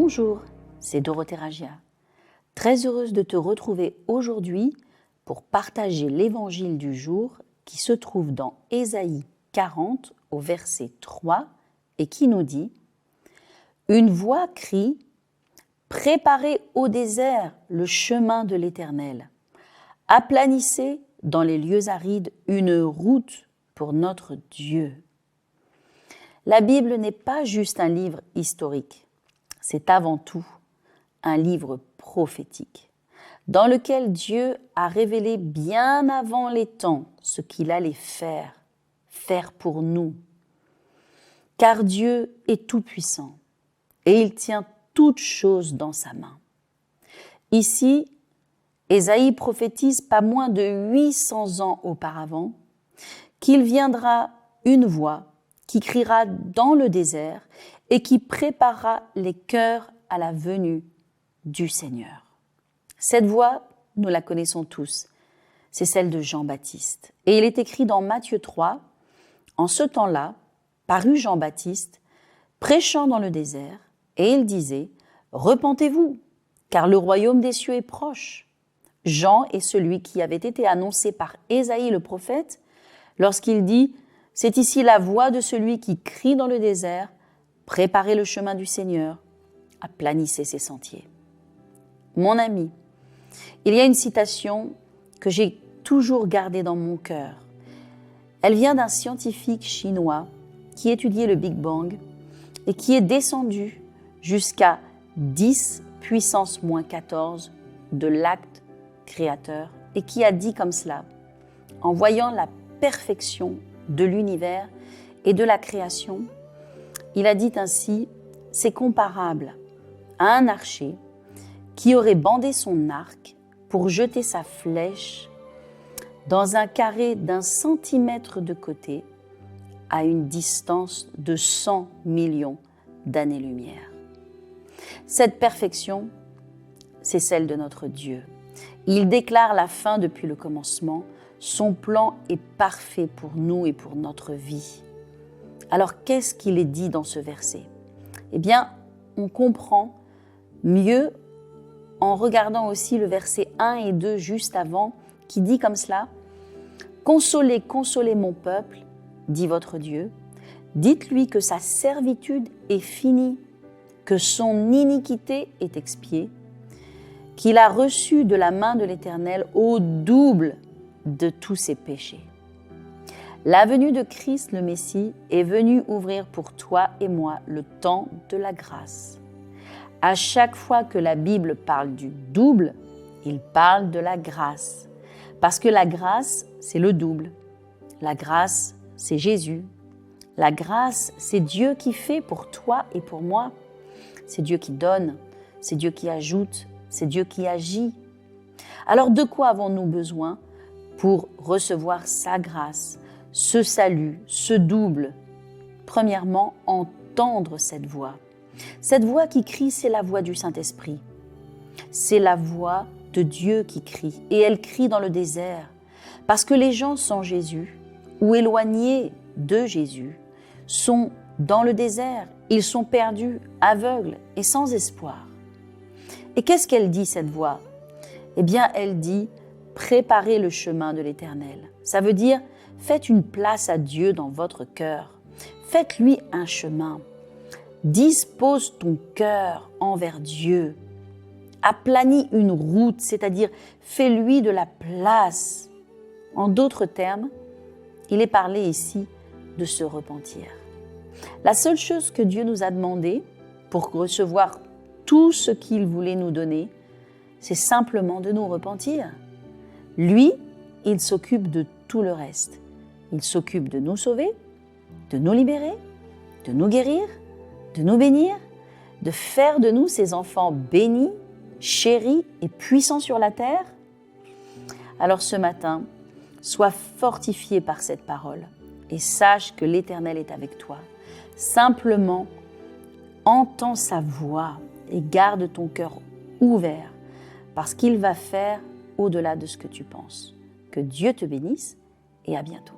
Bonjour, c'est Dorothée Ragia. Très heureuse de te retrouver aujourd'hui pour partager l'évangile du jour qui se trouve dans Ésaïe 40 au verset 3 et qui nous dit « Une voix crie « Préparez au désert le chemin de l'Éternel. Aplanissez dans les lieux arides une route pour notre Dieu. » La Bible n'est pas juste un livre historique, c'est avant tout un livre prophétique, dans lequel Dieu a révélé bien avant les temps ce qu'il allait faire pour nous. Car Dieu est tout-puissant et il tient toutes choses dans sa main. Ici, Ésaïe prophétise pas moins de 800 ans auparavant qu'il viendra une voix qui criera dans le désert et qui préparera les cœurs à la venue du Seigneur. Cette voix, nous la connaissons tous, c'est celle de Jean-Baptiste. Et il est écrit dans Matthieu 3, « En ce temps-là, parut Jean-Baptiste, prêchant dans le désert, et il disait, « Repentez-vous, car le royaume des cieux est proche. » Jean est celui qui avait été annoncé par Ésaïe le prophète lorsqu'il dit « C'est ici la voix de celui qui crie dans le désert, préparez le chemin du Seigneur, aplanissez ses sentiers. » Mon ami, il y a une citation que j'ai toujours gardée dans mon cœur. Elle vient d'un scientifique chinois qui étudiait le Big Bang et qui est descendu jusqu'à 10 puissance moins 14 de l'acte créateur et qui a dit comme cela, en voyant la perfection de l'univers et de la création, il a dit ainsi, c'est comparable à un archer qui aurait bandé son arc pour jeter sa flèche dans un carré d'1 centimètre de côté à une distance de 100 millions d'années-lumière. Cette perfection, c'est celle de notre Dieu. Il déclare la fin depuis le commencement. Son plan est parfait pour nous et pour notre vie. Alors, qu'est-ce qu'il est dit dans ce verset? Eh bien, on comprend mieux en regardant aussi le verset 1 et 2 juste avant, qui dit comme cela, « Consolez, consolez mon peuple, dit votre Dieu, dites-lui que sa servitude est finie, que son iniquité est expiée, qu'il a reçu de la main de l'Éternel au double de tous ses péchés. » La venue de Christ le Messie est venue ouvrir pour toi et moi le temps de la grâce. À chaque fois que la Bible parle du double, il parle de la grâce. Parce que la grâce, c'est le double. La grâce, c'est Jésus. La grâce, c'est Dieu qui fait pour toi et pour moi. C'est Dieu qui donne, c'est Dieu qui ajoute, c'est Dieu qui agit. Alors de quoi avons-nous besoin pour recevoir sa grâce, ce salut, ce double? Premièrement, entendre cette voix. Cette voix qui crie, c'est la voix du Saint-Esprit. C'est la voix de Dieu qui crie, et elle crie dans le désert, parce que les gens sans Jésus, ou éloignés de Jésus, sont dans le désert, ils sont perdus, aveugles et sans espoir. Et qu'est-ce qu'elle dit, cette voix? Eh bien, elle dit « Préparez le chemin de l'Éternel ». Ça veut dire « Faites une place à Dieu dans votre cœur. Faites-lui un chemin. Dispose ton cœur envers Dieu. Aplanis une route, c'est-à-dire fais-lui de la place. » En d'autres termes, il est parlé ici de se repentir. La seule chose que Dieu nous a demandé pour recevoir tout ce qu'il voulait nous donner, c'est simplement de nous repentir. Lui, il s'occupe de tout le reste. Il s'occupe de nous sauver, de nous libérer, de nous guérir, de nous bénir, de faire de nous ses enfants bénis, chéris et puissants sur la terre. Alors ce matin, sois fortifié par cette parole et sache que l'Éternel est avec toi. Simplement, entends sa voix et garde ton cœur ouvert parce qu'il va faire au-delà de ce que tu penses. Que Dieu te bénisse et à bientôt.